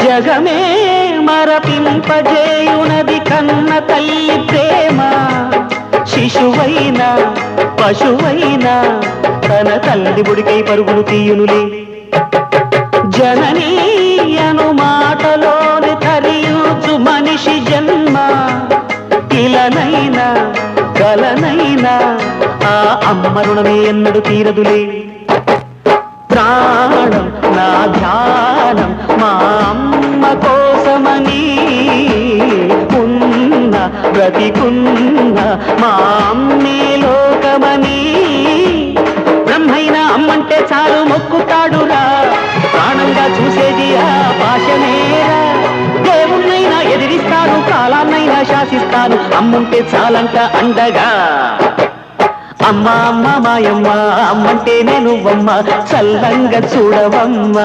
జగమే మరపింపజేయునది కన్న తల్లి ప్రేమ. శిశువైనా పశువైనా తన తల్లి బుడికై పరుగులు తీయునులే. జననీ అను మాటలోని తరియుచు మనిషి జన్మ. ఇలనైనా కలనైనా ఆ అమ్మ రుణమే ఎన్నడు తీరదులే. ప్రాణం నా ధ్యానం మా అమ్మ కోసమని, ఉన్న బ్రతికున్న మా అమ్మే లోకమని. బ్రహ్మైనా అమ్మంటే చాలు మొక్కుతాడురా, ప్రాణంగా చూసేది ఆ పాశమేరా. దేవుణ్ణైనా ఎదిరిస్తాను, కాలాన్నైనా శాసిస్తాను, అమ్ముంటే చాలంట అండగా. అమ్మ అమ్మ మాయమ్మ, అమ్మంటే నేను అమ్మ, చల్లంగా చూడవమ్మ.